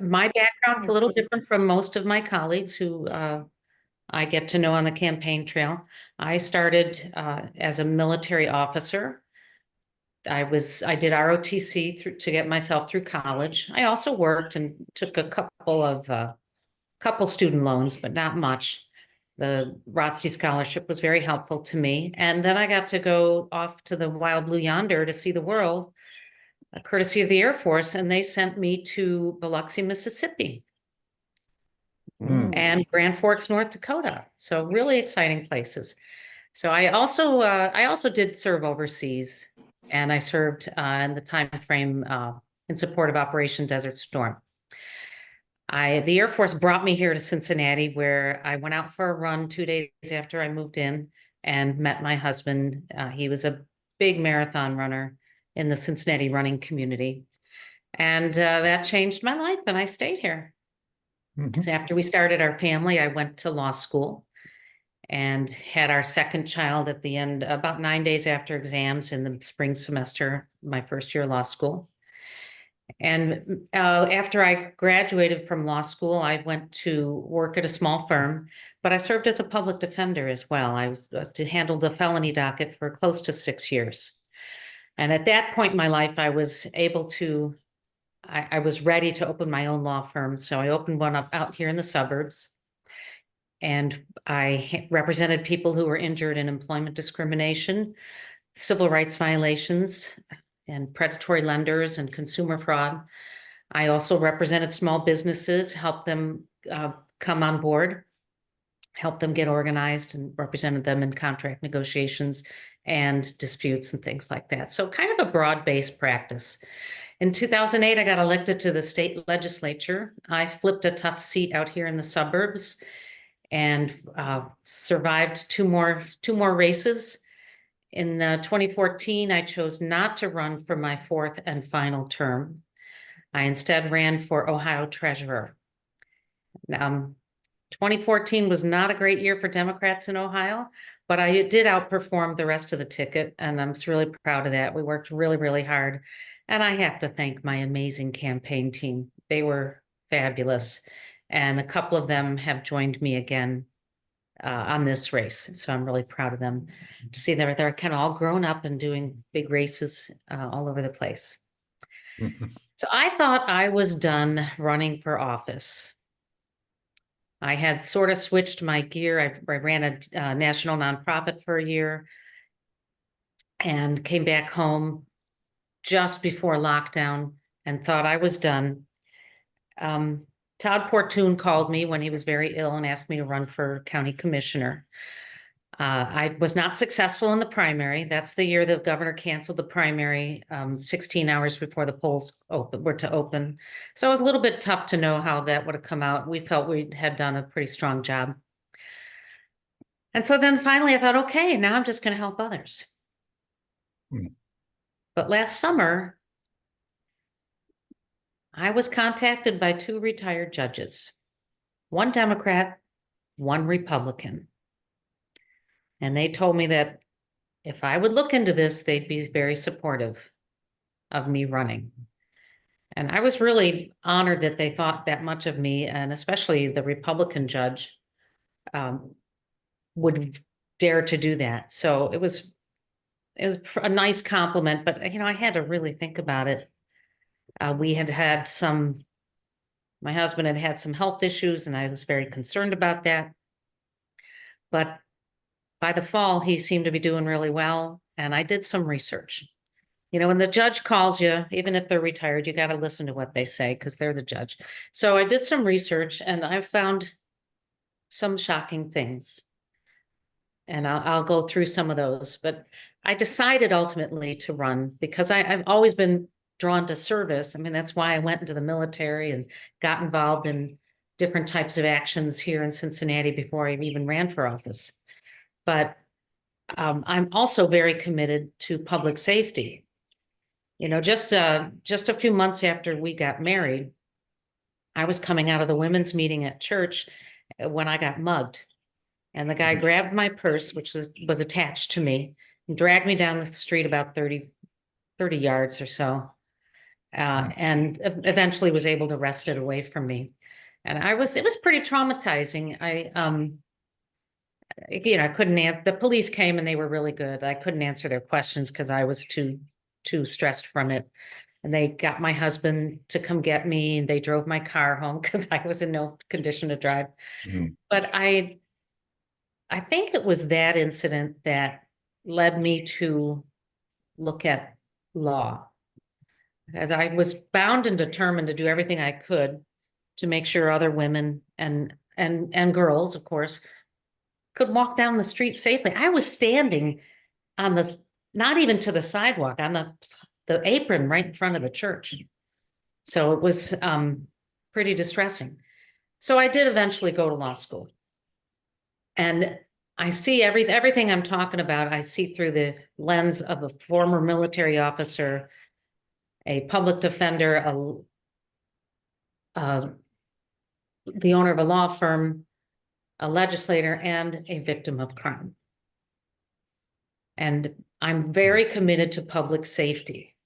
My background's a little different from most of my colleagues who I get to know on the campaign trail. I started as a military officer. I did ROTC to get myself through college. I also worked and took a couple student loans, but not much. The ROTC scholarship was very helpful to me. And then I got to go off to the wild blue yonder to see the world, courtesy of the Air Force, and they sent me to Biloxi, Mississippi and Grand Forks, North Dakota. So really exciting places. So I also did serve overseas, and I served in the time frame in support of Operation Desert Storm. The Air Force brought me here to Cincinnati, where I went out for a run 2 days after I moved in and met my husband. He was a big marathon runner in the Cincinnati running community. And that changed my life, and I stayed here. So after we started our family, I went to law school and had our second child at the end, about 9 days after exams in the spring semester, my first year of law school. And after I graduated from law school, I went to work at a small firm, but I served as a public defender as well. I was to handle the felony docket for close to 6 years. And at that point in my life, I was I was ready to open my own law firm. So I opened one up out here in the suburbs. And I represented people who were injured in employment discrimination, civil rights violations, and predatory lenders and consumer fraud. I also represented small businesses, helped them come on board, helped them get organized, and represented them in contract negotiations and disputes and things like that. So kind of a broad-based practice. In 2008, I got elected to the state legislature. I flipped a tough seat out here in the suburbs and survived two more races. In 2014, I chose not to run for my fourth and final term. I instead ran for Ohio treasurer. 2014 was not a great year for Democrats in Ohio, but I did outperform the rest of the ticket, and I'm really proud of that. We worked really, really hard, and I have to thank my amazing campaign team. They were fabulous, and a couple of them have joined me again on this race. So I'm really proud of them to see that they're kind of all grown up and doing big races all over the place. So I thought I was done running for office. I had sort of switched my gear. I ran a national nonprofit for a year and came back home just before lockdown and thought I was done. Todd Portune called me when he was very ill and asked me to run for county commissioner. I was not successful in the primary. That's the year the governor canceled the primary 16 hours before the polls were to open. So it was a little bit tough to know how that would have come out. We felt we had done a pretty strong job. And so then finally I thought, okay, now I'm just going to help others. But last summer, I was contacted by two retired judges, one Democrat, one Republican. And they told me that if I would look into this, they'd be very supportive of me running. And I was really honored that they thought that much of me, and especially the Republican judge would dare to do that. So it was a nice compliment, but I had to really think about it. We had my husband had had some health issues, and I was very concerned about that. But by the fall, he seemed to be doing really well, and I did some research. When the judge calls you, even if they're retired, you got to listen to what they say because they're the judge. So I did some research, and I found some shocking things. And I'll go through some of those. But I decided ultimately to run because I've always been drawn to service. I mean, that's why I went into the military and got involved in different types of actions here in Cincinnati before I even ran for office. But I'm also very committed to public safety. Just a few months after we got married, I was coming out of the women's meeting at church when I got mugged. And the guy grabbed my purse, which was attached to me, and dragged me down the street about 30 yards or so. and eventually was able to wrest it away from me. And it was pretty traumatizing. I couldn't answer. The police came and they were really good. I couldn't answer their questions because I was too stressed from it. And they got my husband to come get me, and they drove my car home because I was in no condition to drive. Mhm. But I think it was that incident that led me to look at law, as I was bound and determined to do everything I could to make sure other women and girls, of course, could walk down the street safely. I was standing on not even to the sidewalk, on the apron right in front of the church. So it was pretty distressing. So I did eventually go to law school. And I see everything I'm talking about, I see through the lens of a former military officer, a public defender, the owner of a law firm, a legislator, and a victim of crime. And I'm very committed to public safety.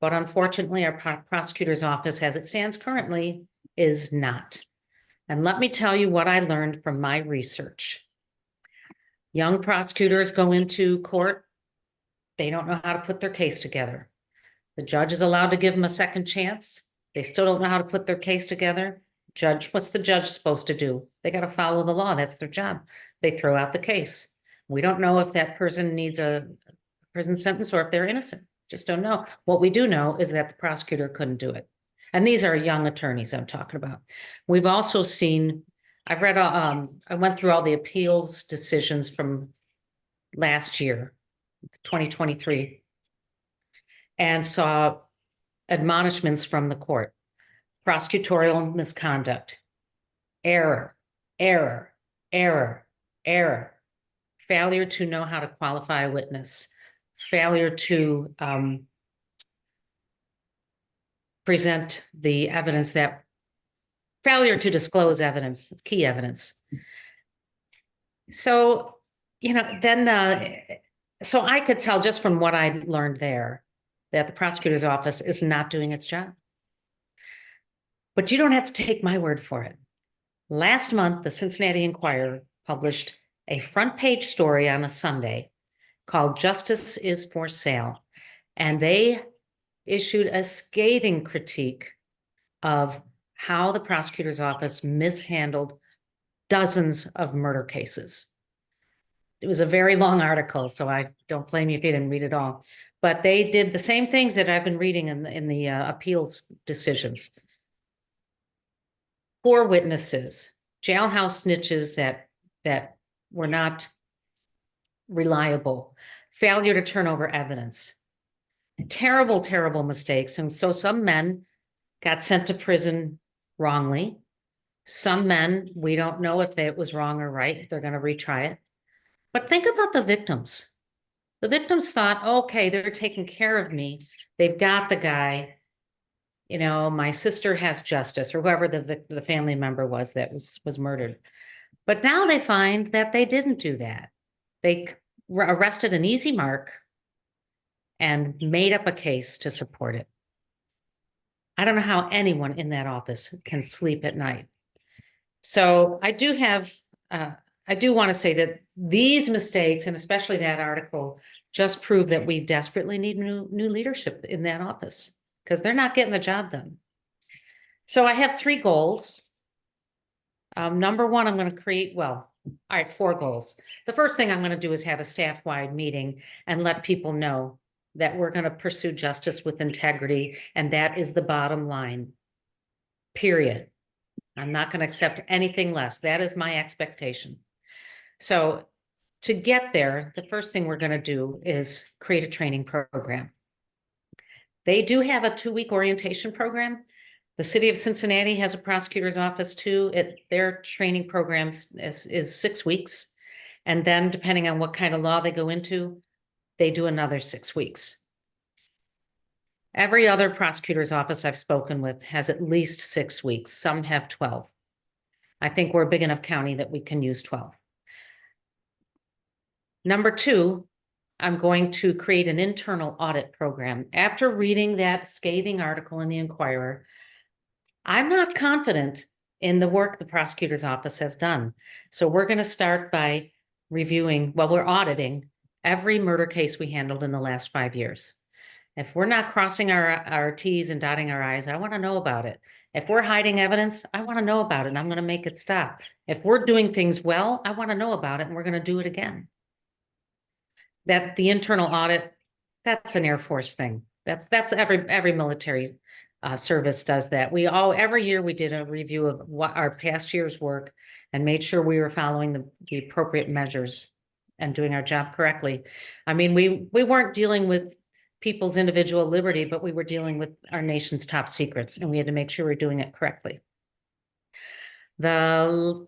But unfortunately, our prosecutor's office, as it stands currently, is not. And let me tell you what I learned from my research. Young prosecutors go into court, they don't know how to put their case together. The judge is allowed to give them a second chance. They still don't know how to put their case together. Judge, what's the judge supposed to do? They got to follow the law. That's their job. They throw out the case. We don't know if that person needs a prison sentence or if they're innocent. Just don't know. What we do know is that the prosecutor couldn't do it. And these are young attorneys I'm talking about. We've also seen, I went through all the appeals decisions from last year, 2023, and saw admonishments from the court: prosecutorial misconduct, error, error, error, error, failure to know how to qualify a witness, failure to present the evidence failure to disclose evidence, key evidence. So, so I could tell just from what I learned there that the prosecutor's office is not doing its job. But you don't have to take my word for it. Last month, the Cincinnati Enquirer published a front page story on a Sunday called "Justice is for Sale." And they issued a scathing critique of how the prosecutor's office mishandled dozens of murder cases. It was a very long article, so I don't blame you if you didn't read it all. But they did the same things that I've been reading in the appeals decisions. Poor witnesses, jailhouse snitches that were not reliable, failure to turn over evidence, terrible, terrible mistakes. And so some men got sent to prison wrongly. Some men, we don't know if it was wrong or right. They're going to retry it. But think about the victims. The victims thought, okay, they're taking care of me. They've got the guy. My sister has justice, or whoever the family member was that was murdered. But now they find that they didn't do that. They arrested an easy mark and made up a case to support it. I don't know how anyone in that office can sleep at night. So I do want to say that these mistakes, and especially that article, just prove that we desperately need new leadership in that office because they're not getting the job done. So I have 3 goals. Number 1, I'm going to create, all right, 4 goals. The first thing I'm going to do is have a staff-wide meeting and let people know that we're going to pursue justice with integrity, and that is the bottom line, period. I'm not going to accept anything less. That is my expectation. So to get there, the first thing we're going to do is create a training program. They do have a 2-week orientation program. The city of Cincinnati has a prosecutor's office too. Their training programs is 6 weeks. And then depending on what kind of law they go into, they do another 6 weeks. Every other prosecutor's office I've spoken with has at least 6 weeks. Some have 12. I think we're a big enough county that we can use 12. Number 2, I'm going to create an internal audit program. After reading that scathing article in the Inquirer, I'm not confident in the work the prosecutor's office has done. So we're going to start by reviewing, well, we're auditing every murder case we handled in the last 5 years. If we're not crossing our T's and dotting our I's, I want to know about it. If we're hiding evidence, I want to know about it and I'm going to make it stop. If we're doing things well, I want to know about it and we're going to do it again. That the internal audit, that's an Air Force thing. That's every military service does that. Every year we did a review of what our past year's work and made sure we were following the appropriate measures and doing our job correctly. I mean, we weren't dealing with people's individual liberty, but we were dealing with our nation's top secrets, and we had to make sure we're doing it correctly. The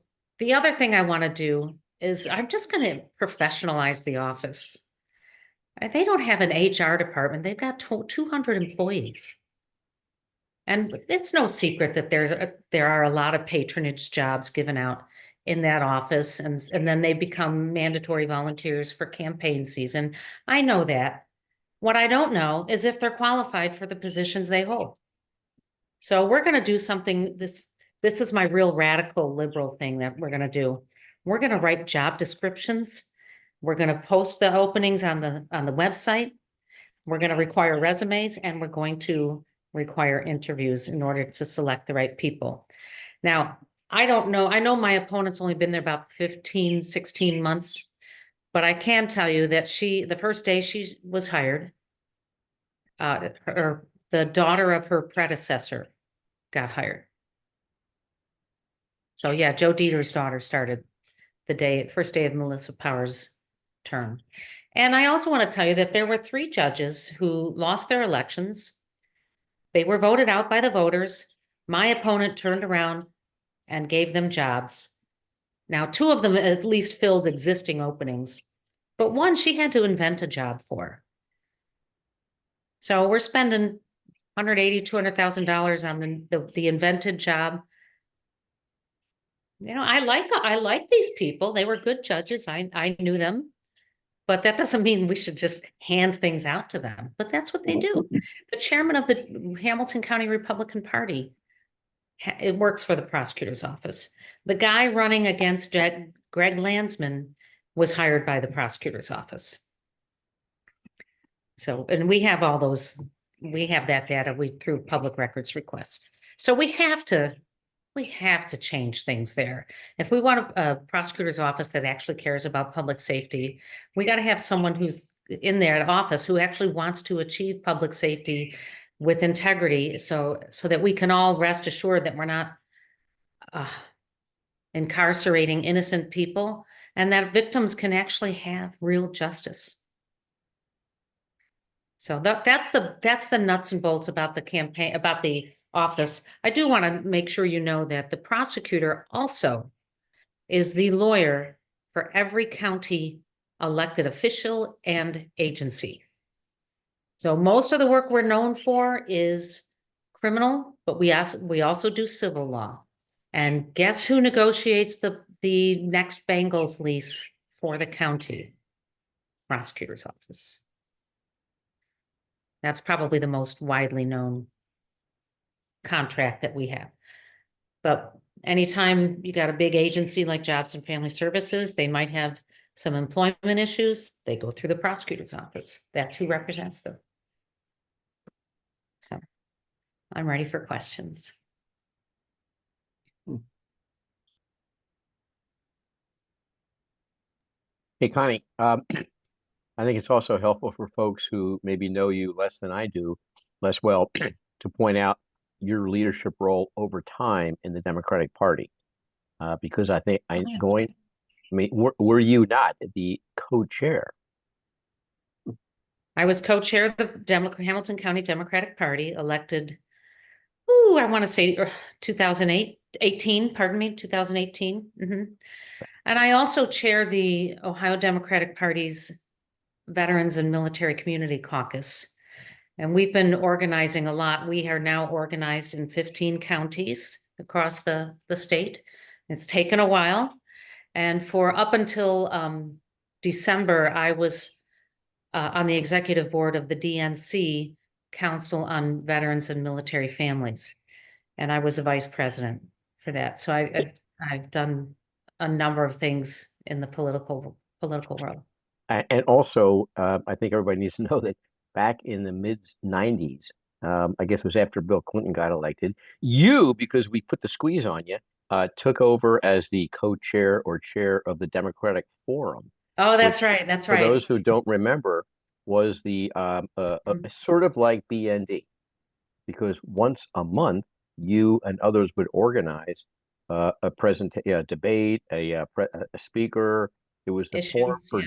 other thing I want to do is I'm just going to professionalize the office. They don't have an HR department. They've got 200 employees. And it's no secret that there are a lot of patronage jobs given out in that office, and then they become mandatory volunteers for campaign season. I know that. What I don't know is if they're qualified for the positions they hold. So we're going to do something, this is my real radical liberal thing that we're going to do. We're going to write job descriptions. We're going to post the openings on the website. We're going to require resumes, and we're going to require interviews in order to select the right people. Now, I don't know. I know my opponent's only been there about 15, 16 months, but I can tell you that the first day she was hired, the daughter of her predecessor got hired. So yeah, Joe Dieter's daughter started the first day of Melissa Powers' term. And I also want to tell you that there were 3 judges who lost their elections. They were voted out by the voters. My opponent turned around and gave them jobs. Now, 2 of them at least filled existing openings, but one she had to invent a job for. So we're spending $180,000, $200,000 on the invented job. You know, I like these people. They were good judges. I knew them. But that doesn't mean we should just hand things out to them. But that's what they do. The chairman of the Hamilton County Republican Party, it works for the prosecutor's office. The guy running against Greg Landsman was hired by the prosecutor's office. So, and we have all those, we have that data through public records requests. So we have to change things there. If we want a prosecutor's office that actually cares about public safety, we got to have someone who's in their office who actually wants to achieve public safety with integrity, so that we can all rest assured that we're not incarcerating innocent people, and that victims can actually have real justice. So that's the nuts and bolts about the campaign, about the office. I do want to make sure you know that the prosecutor also is the lawyer for every county elected official and agency. So most of the work we're known for is criminal, but we also do civil law. And guess who negotiates the next Bengals lease for the county? Prosecutor's office. That's probably the most widely known contract that we have. But anytime you got a big agency like Jobs and Family Services, they might have some employment issues, they go through the prosecutor's office. That's who represents them. So I'm ready for questions. Hey, Connie, I think it's also helpful for folks who maybe know you less than I do, less well, to point out your leadership role over time in the Democratic Party. Because I think were you not the co-chair? I was co-chair of the Hamilton County Democratic Party, elected, I want to say 2018, pardon me, 2018. And I also chair the Ohio Democratic Party's Veterans and Military Community Caucus. And we've been organizing a lot. We are now organized in 15 counties across the state. It's taken a while. And for up until December, I was on the executive board of the DNC Council on Veterans and Military Families. And I was a vice president for that. So I've done a number of things in the political world. And also, I think everybody needs to know that back in the mid 90s, I guess it was after Bill Clinton got elected, you, because we put the squeeze on you, took over as the co-chair or chair of the Democratic Forum, Oh, which, that's right. That's for right. those who don't remember, was the sort of like BND, because once a month, you and others would organize a debate, a speaker. It was the forum Issues, for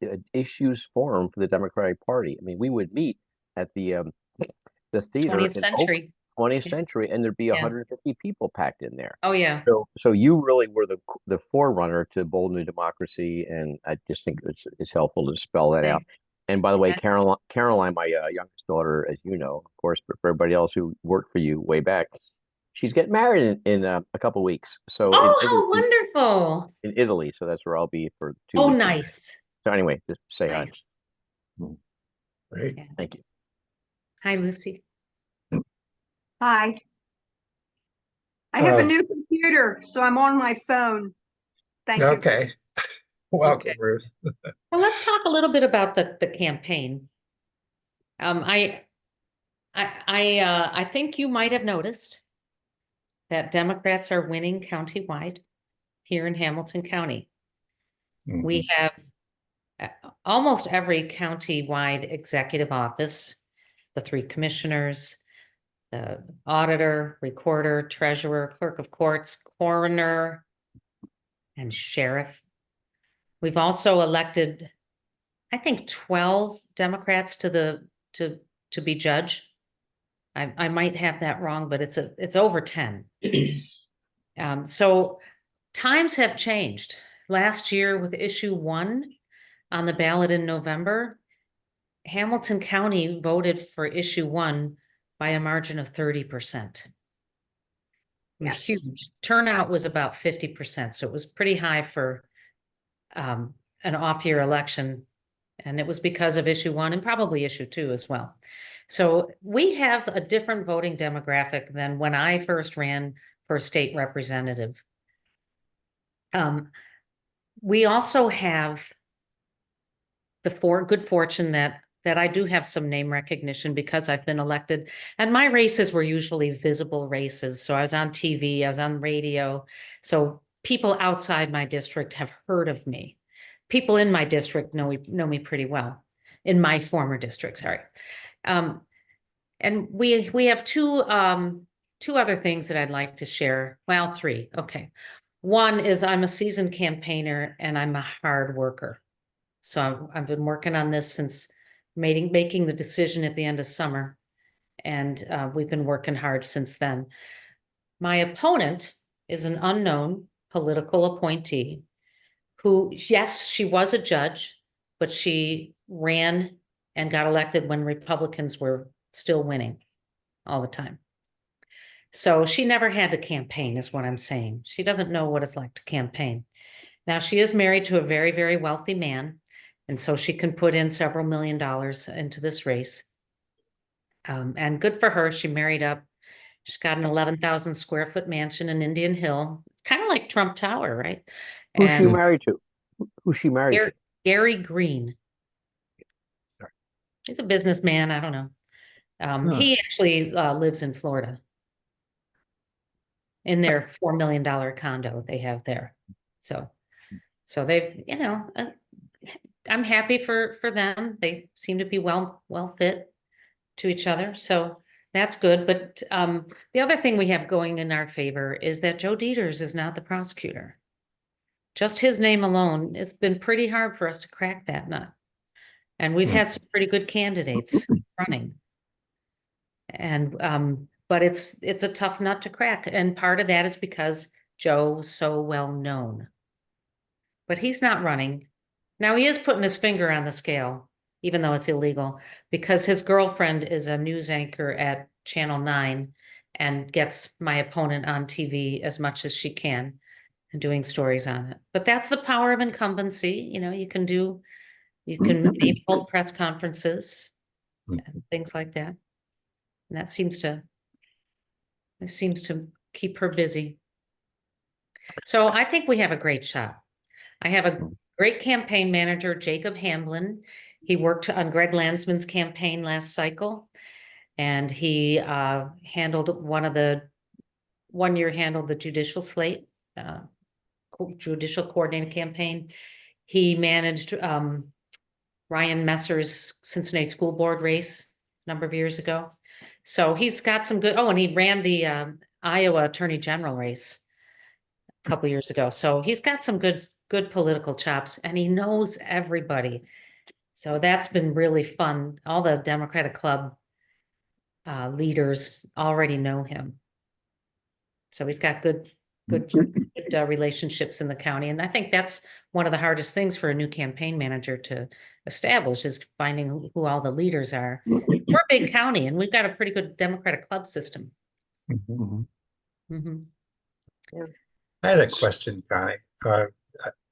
yeah. issues forum for the Democratic Party. I mean, we would meet at the theater 20th in Oak century. 20th Yeah. century, and there'd be Yeah. 150 people packed in there. Oh, yeah. So you really were the forerunner to bold new democracy, and I just think it's helpful to spell that out. Thank- And by the way, yeah. Caroline, my youngest daughter, as you know, of course, but for everybody else who worked for you way back, she's getting married in a couple of weeks. So Oh, how wonderful. in Italy, so that's where I'll be for two Oh, weeks. nice. So anyway, just say hi. Nice. Great. Yeah. Thank you. Hi, Lucy. Hi. I have a Uh, new computer, so I'm on my phone. Thank you. Okay. Welcome, Okay. Ruth. Well, let's talk a little bit about the campaign. I think you might have noticed that Democrats are winning countywide here in Hamilton County. We have almost every county-wide executive office, the 3 commissioners, the auditor, recorder, treasurer, clerk of courts, coroner, and sheriff. We've also elected, I think, 12 Democrats to be judge. I might have that wrong, but it's over 10. So times have changed. Last year with issue 1 on the ballot in November, Hamilton County voted for issue 1 by a margin of 30%. It was Yes. huge. Turnout was about 50%, so it was pretty high for an off-year election. And it was because of issue 1 and probably issue 2 as well. So we have a different voting demographic than when I first ran for state representative. We also have the good fortune that I do have some name recognition because I've been elected, and my races were usually visible races. So I was on TV, I was on radio. So people outside my district have heard of me. People in my district know me pretty well, in my former district, sorry. And we have two other things that I'd like to share. Well, 3. Okay. One is I'm a seasoned campaigner and I'm a hard worker. So I've been working on this since making the decision at the end of summer. And we've been working hard since then. My opponent is an unknown political appointee who, yes, she was a judge, but she ran and got elected when Republicans were still winning all the time. So she never had to campaign, is what I'm saying. She doesn't know what it's like to campaign. Now, she is married to a very, very wealthy man, and so she can put in several $1 million into this race. And good for her. She married up. She's got an 11,000 square foot mansion in Indian Hill. It's kind of like Trump Tower, right? Who's she And married to? Who's she married to? Gary Green. Sorry. He's a businessman. I don't know. He actually lives in Florida in their $4 million condo they have there. So they've, I'm happy for them. They seem to be well fit to each other. So that's good. But the other thing we have going in our favor is that Joe Dieters is not the prosecutor. Just his name alone, it's been pretty hard for us to crack that nut. And we've had some pretty good candidates running. And but it's a tough nut to crack. And part of that is because Joe was so well known. But he's not running. Now he is putting his finger on the scale, even though it's illegal, because his girlfriend is a news anchor at Channel 9 and gets my opponent on TV as much as she can and doing stories on it. But that's the power of incumbency. You can do You can maybe hold press conferences Mhm. and things like that. And that seems to keep her busy. So I think we have a great shot. I have a great campaign manager, Jacob Hamblin. He worked on Greg Landsman's campaign last cycle. And he handled one year handled the judicial slate, judicial coordinating campaign. He managed Ryan Messer's Cincinnati School Board race a number of years ago. So he's got some good, oh, and he ran the Iowa Attorney General race a couple years ago. So he's got some good political chops, and he knows everybody. So that's been really fun. All the Democratic Club leaders already know him. So he's got good relationships in the county. And I think that's one of the hardest things for a new campaign manager to establish is finding who all the leaders are. We're a big county and we've got a pretty good Democratic club system. Mhm. Mhm. I had a question, Connie.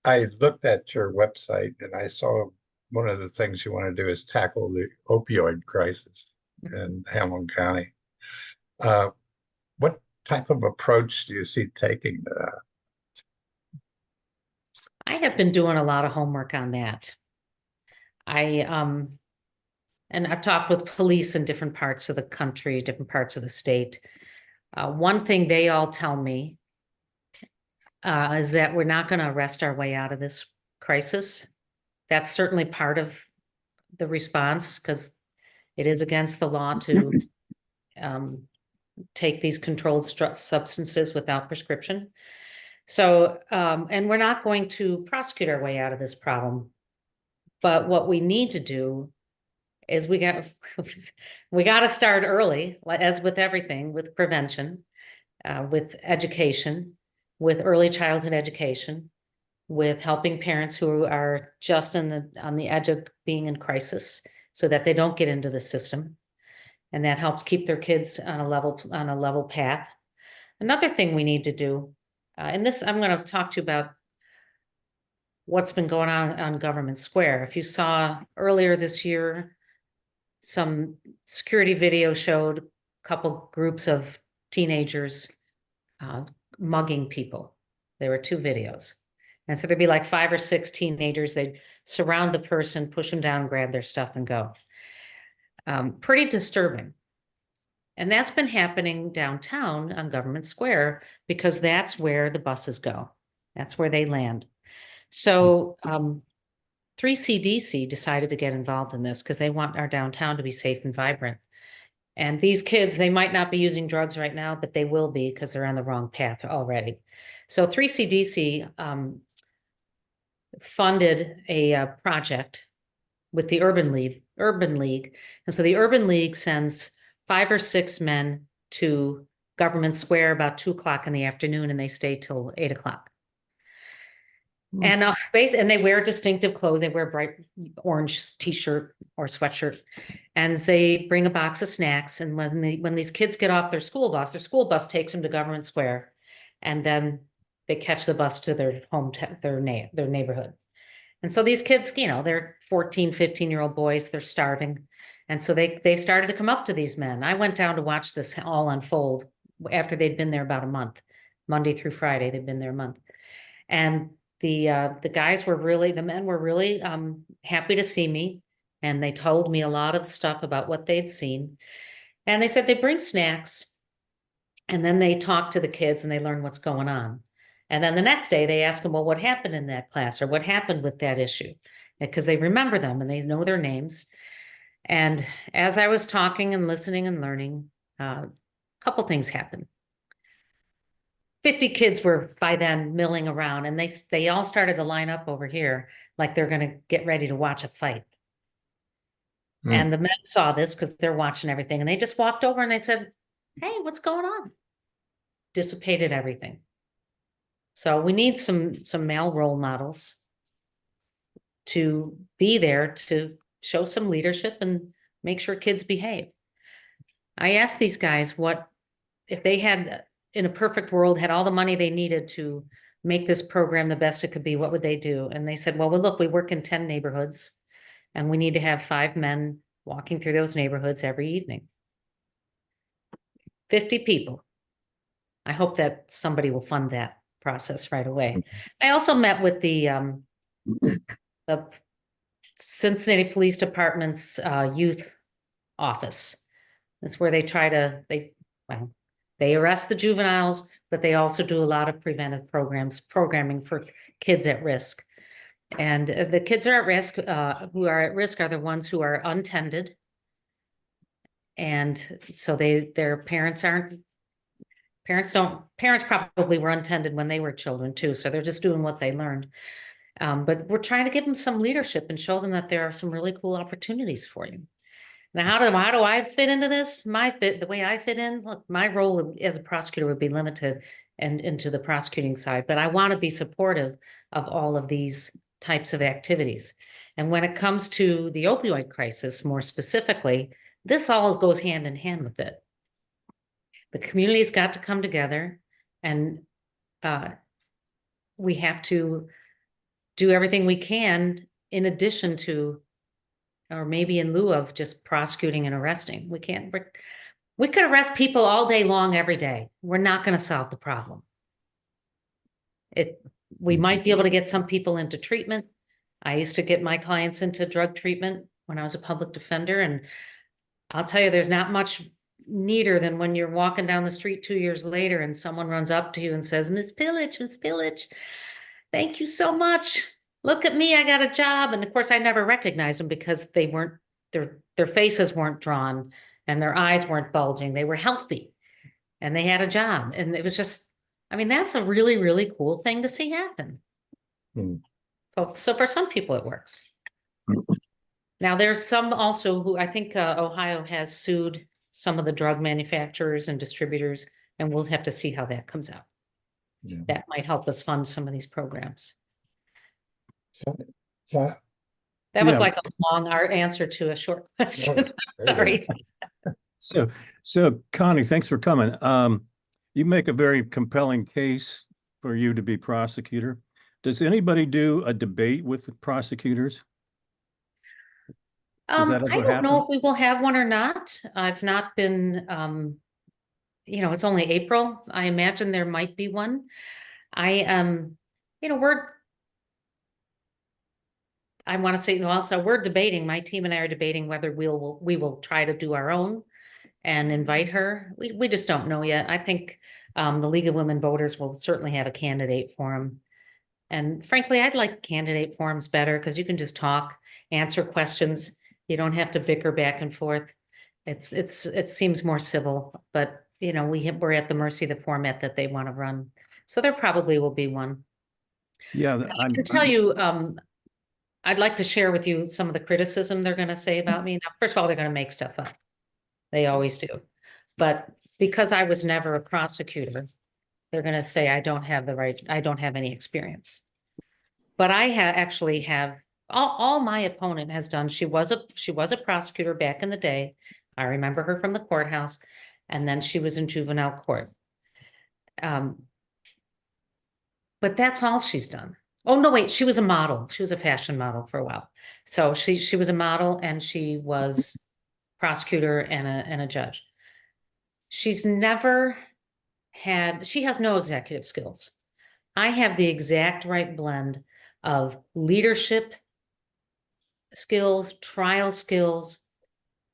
I looked at your website and I saw one of the things you want to do is tackle the opioid crisis in Hamilton County. What type of approach do you see taking to that? I have been doing a lot of homework on that. And I've talked with police in different parts of the country, different parts of the state. One thing they all tell me is that we're not going to arrest our way out of this crisis. That's certainly part of the response because it is against the law to take these controlled substances without prescription. So, and we're not going to prosecute our way out of this problem. But what we need to do is we got to start early, as with everything, with prevention, with education, with early childhood education, with helping parents who are just on the edge of being in crisis so that they don't get into the system. And that helps keep their kids on a level path. Another thing we need to do, and this I'm going to talk to you about what's been going on Government Square. If you saw earlier this year, some security video showed a couple groups of teenagers mugging people. There were two videos. And so there'd be like 5 or 6 teenagers. They'd surround the person, push them down, grab their stuff and go. Pretty disturbing. And that's been happening downtown on Government Square because that's where the buses go. That's where they land. So 3CDC decided to get involved in this because they want our downtown to be safe and vibrant. And these kids, they might not be using drugs right now, but they will be because they're on the wrong path already. So 3CDC funded a project with the Urban League. And so the Urban League sends 5 or 6 men to Government Square about 2 o'clock in the afternoon, and they stay till 8 o'clock. And and they wear distinctive clothes. They wear bright orange t-shirt or sweatshirt, and they bring a box of snacks. And when these kids get off their school bus takes them to Government Square, and then they catch the bus to their their neighborhood. And so these kids, you know, they're 14, 15-year-old boys. They're starving, and so they started to come up to these men. I went down to watch this all unfold after they'd been there about a month, Monday through Friday. They've been there a month, and the men were really happy to see me, and they told me a lot of stuff about what they'd seen. And they said they bring snacks, and then they talk to the kids and they learn what's going on. And then the next day they ask them, well, what happened in that class or what happened with that issue? Because they remember them and they know their names. And as I was talking and listening and learning, a couple things happened. 50 kids were by then milling around, and they all started to line up over here like they're going to get ready to watch a fight. And the men saw this because they're watching everything, and they just walked over and they said, hey, what's going on? Dissipated everything. So we need some male role models to be there to show some leadership and make sure kids behave. I asked these guys what if they had, in a perfect world, had all the money they needed to make this program the best it could be, what would they do? And they said, well, look, we work in 10 neighborhoods. And we need to have 5 men walking through those neighborhoods every evening. 50 people. I hope that somebody will fund that process right away. I also met with the Cincinnati Police Department's youth office. That's where they try to, they arrest the juveniles, but they also do a lot of preventive programming for kids at risk. And the kids are at risk, who are at risk are the ones who are untended. And so their parents probably were untended when they were children too. So they're just doing what they learned. But we're trying to give them some leadership and show them that there are some really cool opportunities for you. Now, how do I fit into this? The way I fit in, look, my role as a prosecutor would be limited and into the prosecuting side, but I want to be supportive of all of these types of activities. And when it comes to the opioid crisis, more specifically, this all goes hand in hand with it. The community's got to come together, and we have to do everything we can in addition to, or maybe in lieu of, just prosecuting and arresting. We could arrest people all day long, every day. We're not going to solve the problem. We might be able to get some people into treatment. I used to get my clients into drug treatment when I was a public defender, and I'll tell you, there's not much neater than when you're walking down the street 2 years later and someone runs up to you and says, Miss Pillich, thank you so much. Look at me, I got a job. And of course, I never recognized them because they weren't, their faces weren't drawn and their eyes weren't bulging. They were healthy and they had a job. And it was just, I mean, that's a really, really cool thing to see happen. So for some people, it works. Now, there's some also who I think Ohio has sued some of the drug manufacturers and distributors, and we'll have to see how that comes out. Yeah. That might help us fund some of these programs. So, That was Yeah. like a long answer to a short question. very Sorry. So Connie, thanks for coming. You make a very compelling case for you to be prosecutor. Does anybody do a debate with the prosecutors? Does that I ever don't know happen? if we will have one or not. I've not been, it's only April. I imagine there might be one. I want to say, also we're debating, my team and I are debating whether we will try to do our own and invite her. We just don't know yet. I think the League of Women Voters will certainly have a candidate forum. And frankly, I'd like candidate forums better because you can just talk, answer questions. You don't have to bicker back and forth. It seems more civil, but we're at the mercy of the format that they want to run. So there probably will be one. Yeah, I can tell you, I'd like to share with you some of the criticism they're going to say about me. Now, first of all, they're going to make stuff up. They always do. But because I was never a prosecutor, they're going to say I don't have any experience. But I actually have all my opponent has done. She was a prosecutor back in the day. I remember her from the courthouse, and then she was in juvenile court. But that's all she's done. Oh, no, wait, she was a model. She was a fashion model for a while. So she was a model and she was prosecutor and a judge. She has no executive skills. I have the exact right blend of leadership skills, trial skills,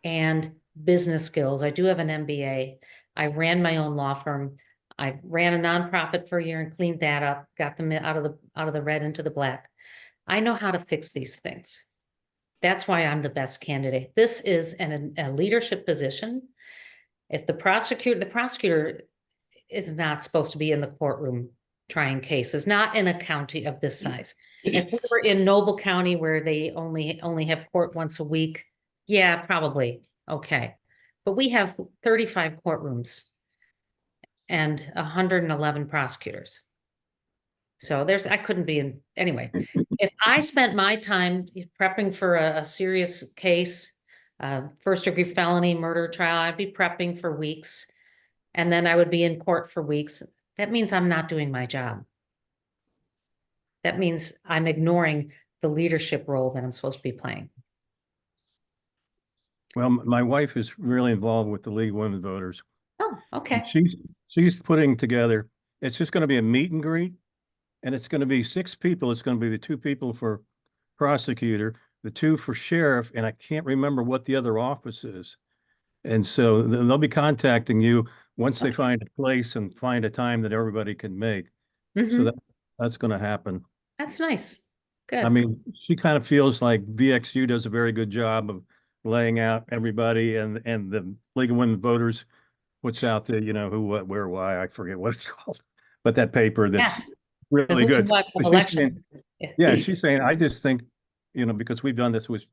and business skills. I do have an MBA. I ran my own law firm. I ran a nonprofit for a year and cleaned that up, got them out of the red into the black. I know how to fix these things. That's why I'm the best candidate. This is a leadership position. If the prosecutor is not supposed to be in the courtroom trying cases, not in a county of this size. If we were in Noble County where they only have court once a week, yeah, probably okay. But we have 35 courtrooms and 111 prosecutors. So I couldn't be in, anyway. If I spent my time prepping for a serious case, first-degree felony murder trial, I'd be prepping for weeks, and then I would be in court for weeks. That means I'm not doing my job. That means I'm ignoring the leadership role that I'm supposed to be playing. Well, my wife is really involved with the League of Women Voters. Oh, okay. And she's putting together, it's just going to be a meet and greet, and it's going to be 6 people. It's going to be the 2 people for prosecutor, the 2 for sheriff, and I can't remember what the other office is. And so they'll be contacting you once they find a place and find a time that everybody can make. So Mhm. that's going to happen. That's nice. I Good. mean, she kind of feels like VXU does a very good job of laying out everybody, and the League of Women Voters puts out the, who, what, where, why, I forget what it's called, but that paper that's Yes. really The good. What So she's election. saying, yeah, she's saying, I just think, because we've done this with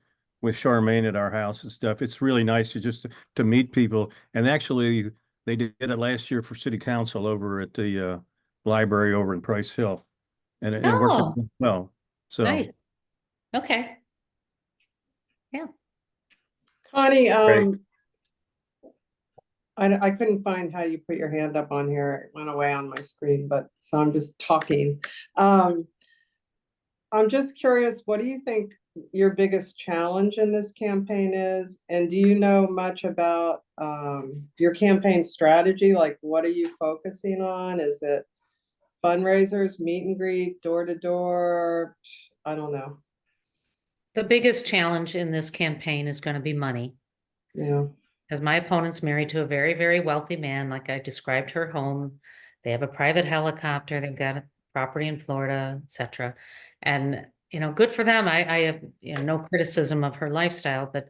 Charmaine at our house and stuff, it's really nice to meet people. And actually, they did it last year for city council over at the library over in Price Hill. And it worked out Oh, well. So nice. Okay. Connie, Great. I couldn't find how you put your hand up on here. It went away on my screen, but so I'm just talking. I'm just curious, what do you think your biggest challenge in this campaign is? And do you know much about your campaign strategy? Like, what are you focusing on? Is it fundraisers, meet and greet, door to door? I don't know. The biggest challenge in this campaign is going to be money. Yeah. Because my opponent's married to a very, very wealthy man, like I described her home. They have a private helicopter, they've got a property in Florida, etc. And, good for them. I have, no criticism of her lifestyle, but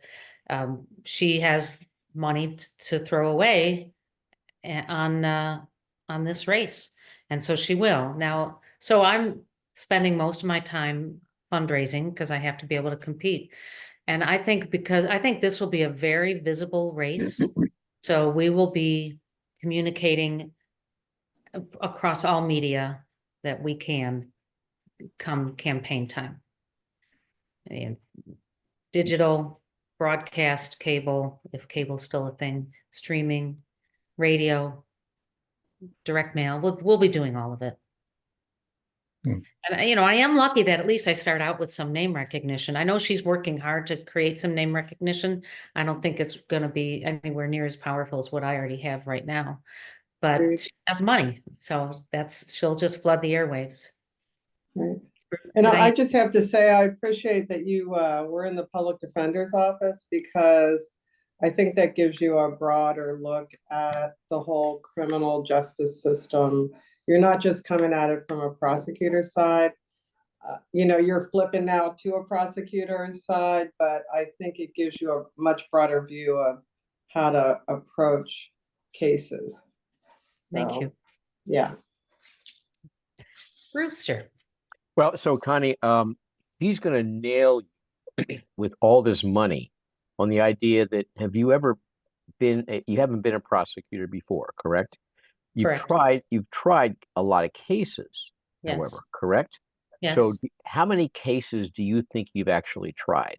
she has money to throw away on this race. And so she will. Now, so I'm spending most of my time fundraising because I have to be able to compete. And I think this will be a very visible race. So we will be communicating across all media that we can come campaign time. And digital, broadcast, cable, if cable's still a thing, streaming, radio, direct mail. We'll be doing all of it. Hmm. And I am lucky that at least I start out with some name recognition. I know she's working hard to create some name recognition. I don't think it's going to be anywhere near as powerful as what I already have right now, but Agreed. she has money, so she'll just flood the airwaves. Right. And Did I just have to say, I appreciate that you were in the public defender's office, because I think that gives you a broader look at the whole criminal justice system. You're not just coming at it from a prosecutor's side. You're flipping now to a prosecutor's side, but I think it gives you a much broader view of how to approach cases. Thank So, you. yeah. Brewster. Well, so Connie, he's going to nail you with all this money on the idea that you haven't been a prosecutor before, correct? Correct. You've tried a lot of cases, Yes. however, correct? Yes. So how many cases do you think you've actually tried?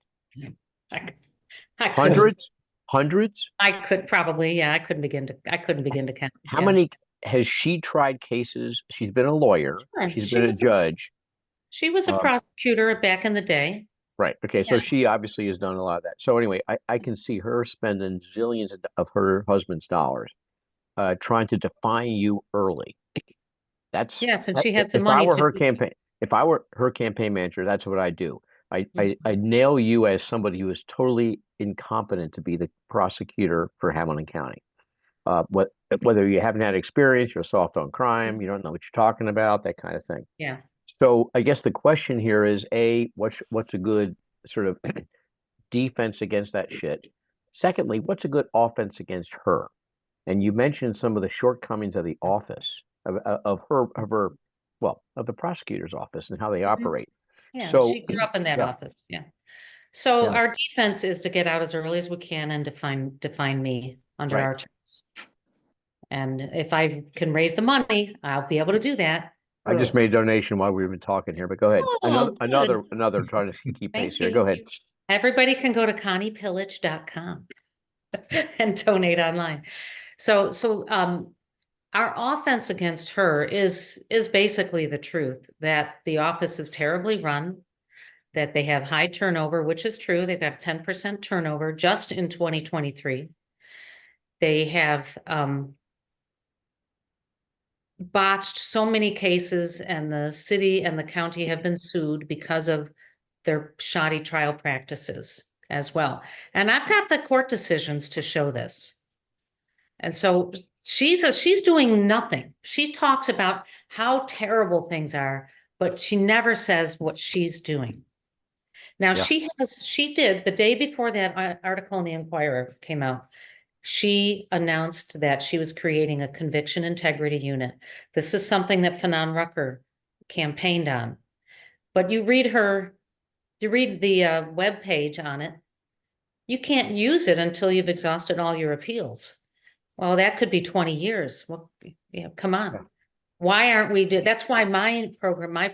I Hundreds? Hundreds? I could probably, yeah, I couldn't begin to count. How Yeah. many has she tried cases? She's been a lawyer. Sure. She's She been a was judge. She was a Um, prosecutor back in the day. Right. Okay. So Yeah. she obviously has done a lot of that. So anyway, I can see her spending zillions of her husband's dollars trying to define you early. Yes, and she has the If I money were to. if I were her campaign manager, that's what I'd do. Yeah. I nail you as somebody who is totally incompetent to be the prosecutor for Hamilton County. Whether you haven't had experience, you're soft on crime, you don't know what you're talking about, that kind of thing. Yeah. So I guess the question here is, A, what's a good sort of defense against that shit? Secondly, what's a good offense against her? And you mentioned some of the shortcomings of the office of the prosecutor's office and how they operate. Yeah, So she grew up in that yeah, office. Yeah. So yeah. our defense is to get out as early as we can and define me under Right. our terms. And if I can raise the money, I'll be able to do that. I just made a donation while we've been talking here, but go ahead. Oh, good. Another trying to keep Thank pace here. you. Go ahead. Everybody can go to conniepillich.com and donate online. So our offense against her is basically the truth that the office is terribly run, that they have high turnover, which is true. They've got 10% turnover just in 2023. They have botched so many cases, and the city and the county have been sued because of their shoddy trial practices as well. And I've got the court decisions to show this. And so she's doing nothing. She talks about how terrible things are, but she never says what she's doing. Now, Yeah. she did, the day before that article in the Inquirer came out, she announced that she was creating a conviction integrity unit. This is something that Fanon Rucker campaigned on. But you read the webpage on it, you can't use it until you've exhausted all your appeals. Well, that could be 20 years. Well, come Yeah. on. Why aren't we that's why my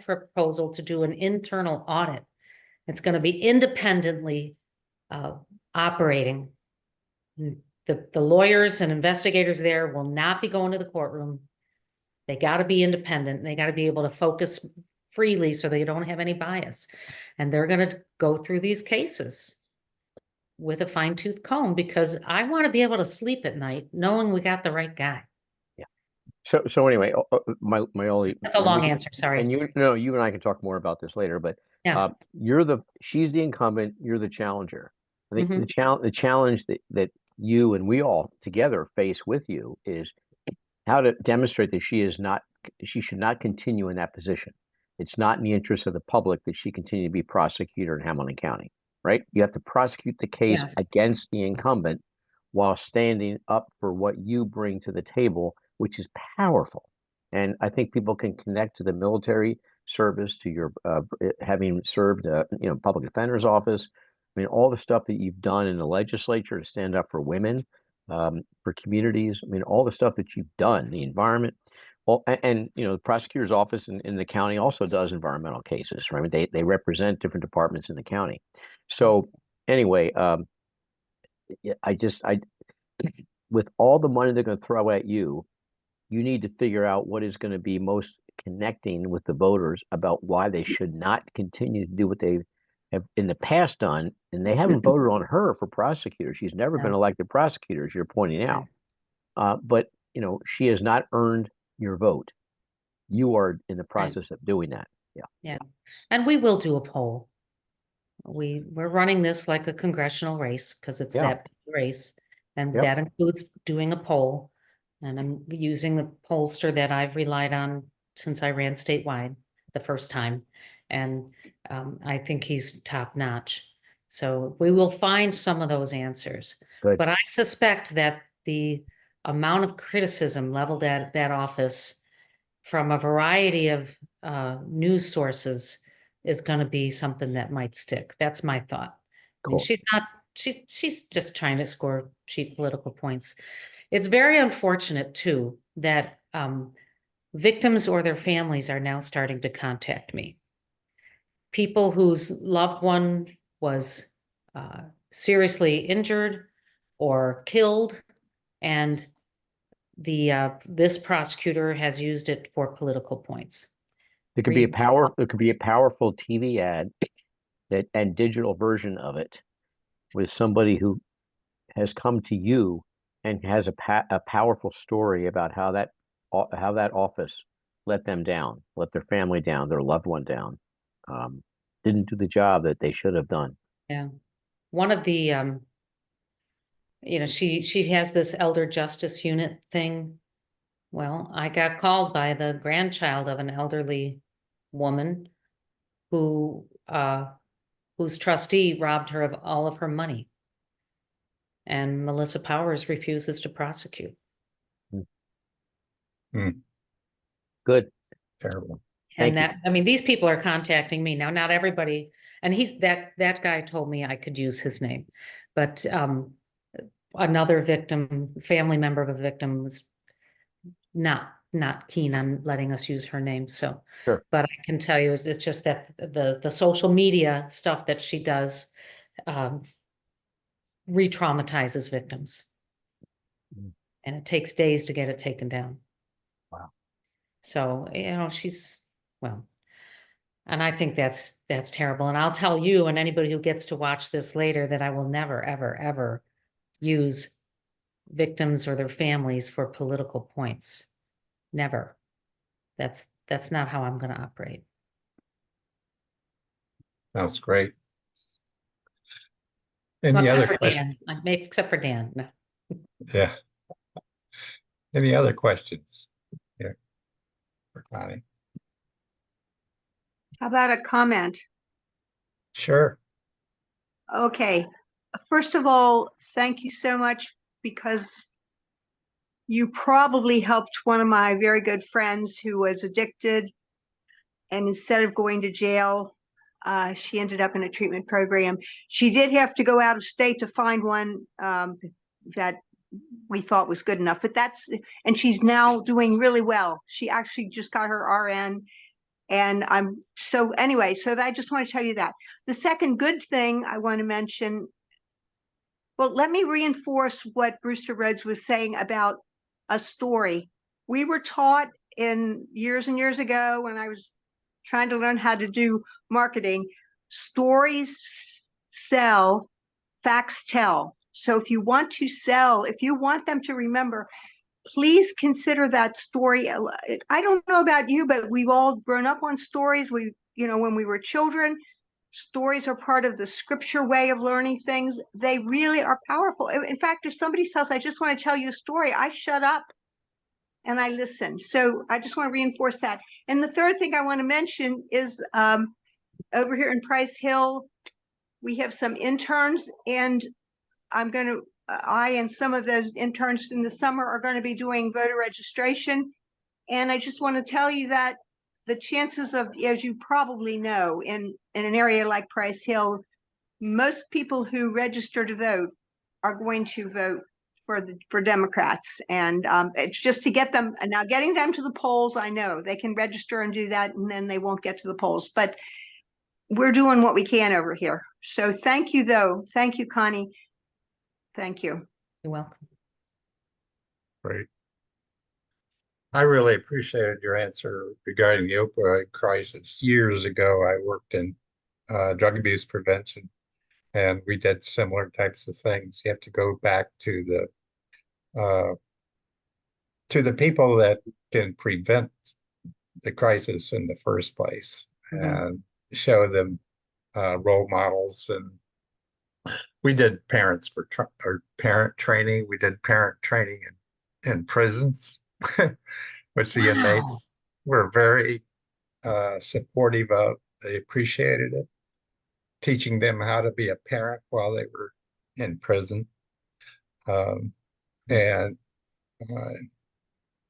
proposal to do an internal audit. It's going to be independently operating. The lawyers and investigators there will not be going to the courtroom. They got to be independent. They got to be able to focus freely so they don't have any bias. And they're going to go through these cases with a fine-tooth comb, because I want to be able to sleep at night knowing we got the right guy. So anyway, my only. That's a long answer, sorry. And you and I can talk more about this later, but Yeah. she's the incumbent, you're the challenger. I think Mhm. the challenge that you and we all together face with you is how to demonstrate that she should not continue in that position. It's not in the interest of the public that she continue to be prosecutor in Hamilton County, right? You have to prosecute the case Yes. against the incumbent while standing up for what you bring to the table, which is powerful. And I think people can connect to the military service, to your having served, public defender's office. I mean, all the stuff that you've done in the legislature to stand up for women, for communities. I mean, all the stuff that you've done, the environment. Well, and the prosecutor's office in the county also does environmental cases, right? I mean, they represent different departments in the county. So anyway, I with all the money they're going to throw at you, you need to figure out what is going to be most connecting with the voters about why they should not continue to do what they have in the past done. And they haven't voted on her for prosecutor. She's never been No. elected prosecutor, as you're pointing out. But she has not earned your vote. You are in the process of doing that. Yeah. And we will do a poll. We're running this like a congressional race because it's Yeah. that big race. And Yep. that includes doing a poll. And I'm using the pollster that I've relied on since I ran statewide the first time. And I think he's top notch. So we will find some of those answers. Good. But I suspect that the amount of criticism leveled at that office from a variety of news sources is going to be something that might stick. That's my thought. I mean, Cool. she's just trying to score cheap political points. It's very unfortunate too that victims or their families are now starting to contact me. People whose loved one was seriously injured or killed, and this prosecutor has used it for political points. There could be a powerful TV ad and digital version of it with somebody who has come to you and has a powerful story about how that office let them down, let their family down, their loved one down, didn't do the job that they should have done. Yeah. One of the she has this elder justice unit thing. Well, I got called by the grandchild of an elderly woman whose trustee robbed her of all of her money. And Melissa Powers refuses to prosecute. Good. Terrible. Thank And you. these people are contacting me now, not everybody. And that guy told me I could use his name, but another victim, family member of a victim, was not keen on letting us use her name. So, Sure. but I can tell you, it's just that the social media stuff that she does re-traumatizes victims. Mm. And it takes days to get it taken down. Wow. So, And I think that's terrible. And I'll tell you and anybody who gets to watch this later that I will never, ever, ever use victims or their families for political points. Never. That's not how I'm going to operate. Sounds great. Well, Any except other for questions? Dan, except for Dan. No. Yeah. Any other questions? Here for Connie? How about a comment? Sure. Okay, first of all, thank you so much because you probably helped one of my very good friends who was addicted, and instead of going to jail, she ended up in a treatment program. She did have to go out of state to find one that we thought was good enough, but and she's now doing really well. She actually just got her RN. And anyway, so I just want to tell you that. The second good thing I want to mention, well, let me reinforce what Brewster Rhodes was saying about a story. We were taught in years and years ago when I was trying to learn how to do marketing, stories sell, facts tell. So if you want to sell, if you want them to remember, please consider that story. I don't know about you, but we've all grown up on stories. When we were children, stories are part of the scripture way of learning things. They really are powerful. In fact, if somebody says, I just want to tell you a story, I shut up and I listen. So I just want to reinforce that. And the third thing I want to mention is over here in Price Hill, we have some interns, and I and some of those interns in the summer are going to be doing voter registration. And I just want to tell you that the chances of, as you probably know, in an area like Price Hill, most people who register to vote are going to vote for Democrats. And it's just to get them, and now getting them to the polls, I know they can register and do that, and then they won't get to the polls. But we're doing what we can over here. So thank you, though. Thank you, Connie. Thank you. You're welcome. Great. I really appreciated your answer regarding the opioid crisis. Years ago, I worked in drug abuse prevention, and we did similar types of things. You have to go back to the people that can prevent the crisis in the first place, and show them role models. And we did parent training. We did parent training in prisons, which the inmates were very supportive of. They appreciated it, teaching them how to be a parent while they were in prison. And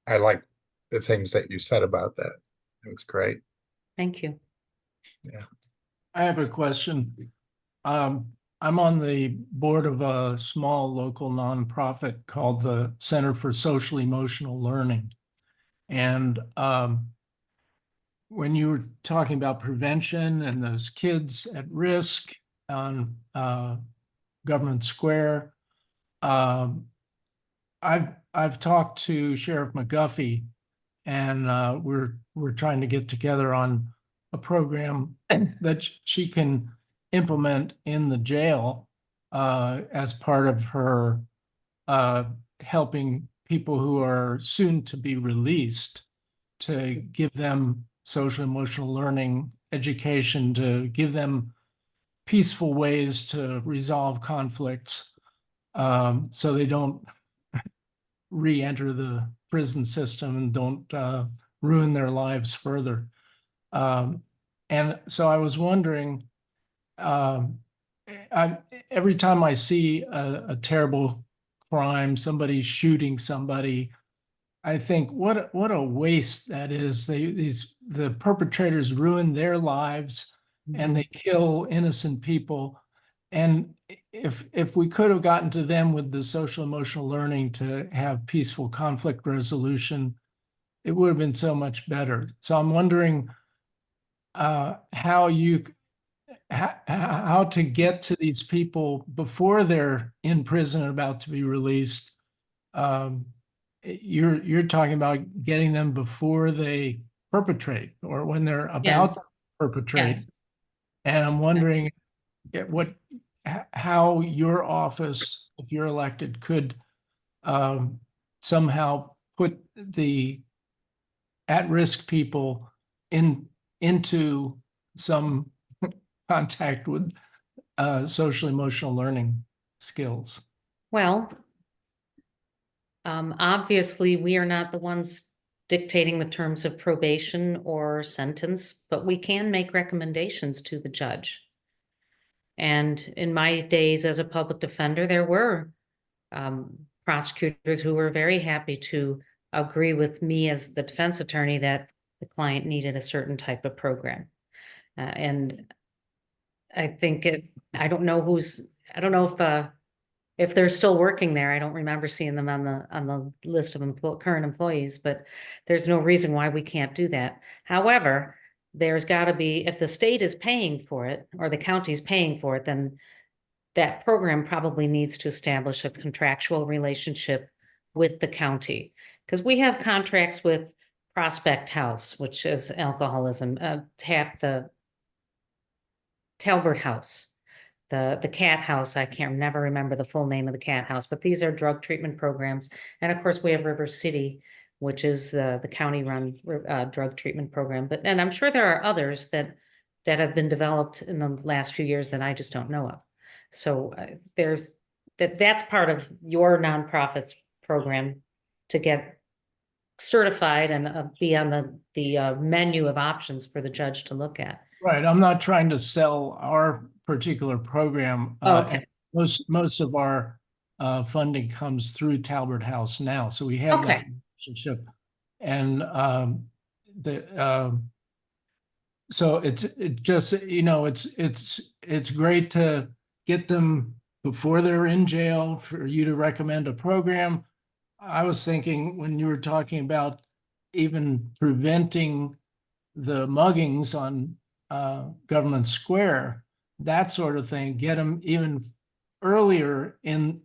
I like the things that you said about that. It was great. Thank you. Yeah. I have a question. I'm on the board of a small local nonprofit called the Center for Social Emotional Learning. And when you were talking about prevention and those kids at risk on Government Square, I've talked to Sheriff McGuffey, and we're trying to get together on a program that she can implement in the jail as part of her helping people who are soon to be released, to give them social emotional learning education, to give them peaceful ways to resolve conflicts so they don't re-enter the prison system and don't ruin their lives further. And so I was wondering, every time I see a terrible crime, somebody shooting somebody, I think what a waste that is. The perpetrators ruin their lives and they kill innocent people. And if we could have gotten to them with the social emotional learning to have peaceful conflict resolution, it would have been so much better. So I'm wondering how to get to these people before they're in prison and about to be released. You're talking about getting them before they perpetrate or when they're about Yes. to perpetrate. Yes. And I'm wondering how your office, if you're elected, could somehow put the at-risk people into some contact with social emotional learning skills. Well, obviously, we are not the ones dictating the terms of probation or sentence, but we can make recommendations to the judge. And in my days as a public defender, there were prosecutors who were very happy to agree with me as the defense attorney that the client needed a certain type of program. And I think I don't know if they're still working there. I don't remember seeing them on the list of current employees, but there's no reason why we can't do that. However, there's got to be, if the state is paying for it or the county's paying for it, then that program probably needs to establish a contractual relationship with the county. Because we have contracts with Prospect House, which is alcoholism, half the Talbert House, the Cat House. I can't never remember the full name of the Cat House, but these are drug treatment programs. And of course, we have River City, which is the county-run drug treatment program. And I'm sure there are others that have been developed in the last few years that I just don't know of. So that's part of your nonprofit's program to get certified and be on the menu of options for the judge to look at. Right. I'm not trying to sell our particular program. Okay. And most of our funding comes through Talbert House now, so we have that Okay. relationship. And so it just, it's great to get them before they're in jail for you to recommend a program. I was thinking when you were talking about even preventing the muggings on Government Square, that sort of thing, get them even earlier in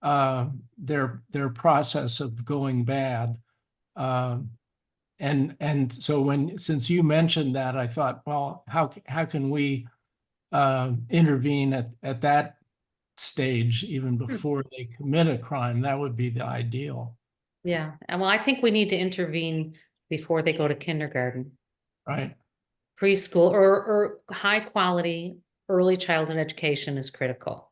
their process of going bad. And so since you mentioned that, I thought, well, how can we intervene at that stage even before they commit a crime? That would be the ideal. Yeah. And well, I think we need to intervene before they go to kindergarten, Right. preschool, or high quality early childhood education is critical.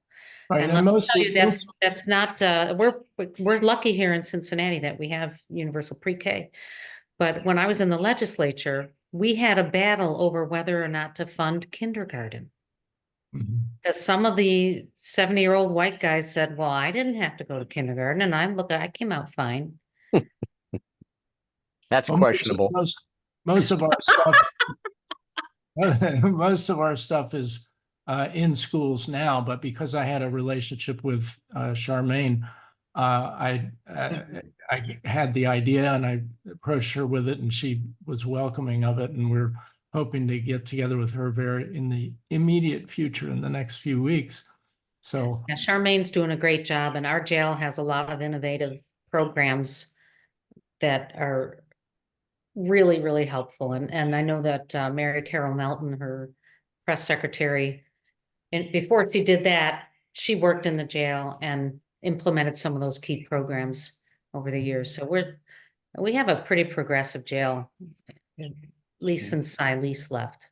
Right. And And let me tell you, that's not, we're lucky here in Cincinnati that we have universal pre-K. But when I was in the legislature, we had a battle over whether or not to fund kindergarten. Mhm. Because some of the 70-year-old white guys said, well, I didn't have to go to kindergarten, and I came out fine. That's Well, questionable. most of our stuff, most of our stuff is in schools now, but because I had a relationship with Charmaine, I had the idea and I approached her with it, and she was welcoming of it, and we're hoping to get together with her in the immediate future in the next few weeks. So Yeah, Charmaine's doing a great job, and our jail has a lot of innovative programs that are really, really helpful. And I know that Mary Carol Melton, her press secretary, and before she did that, she worked in the jail and implemented some of those key programs over the years. So we have a pretty progressive jail, at least since Silas left.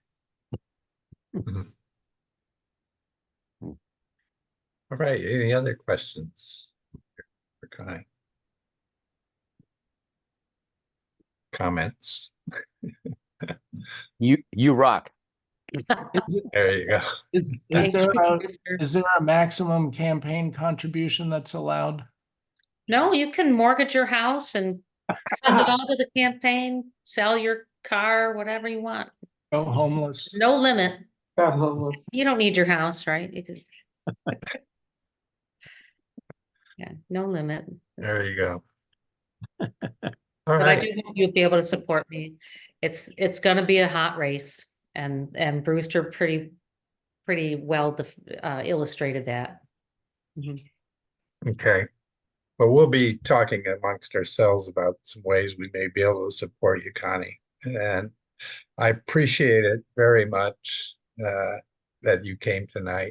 All right, any other questions for Connie? Comments? You rock. There you go. is Thank there you, a, Brewster. is there a maximum campaign contribution that's allowed? No, you can mortgage your house and send it all to the campaign, sell your car, whatever you want. Go homeless. No limit. Go homeless. You don't need your house, right? Yeah, no limit. There you go. All But I right, do hope you'll be able to support me. It's gonna be a hot race, and Brewster pretty well illustrated that. Mhm. okay. Well, we'll be talking amongst ourselves about some ways we may be able to support you, Connie. And I appreciate it very much that you came tonight.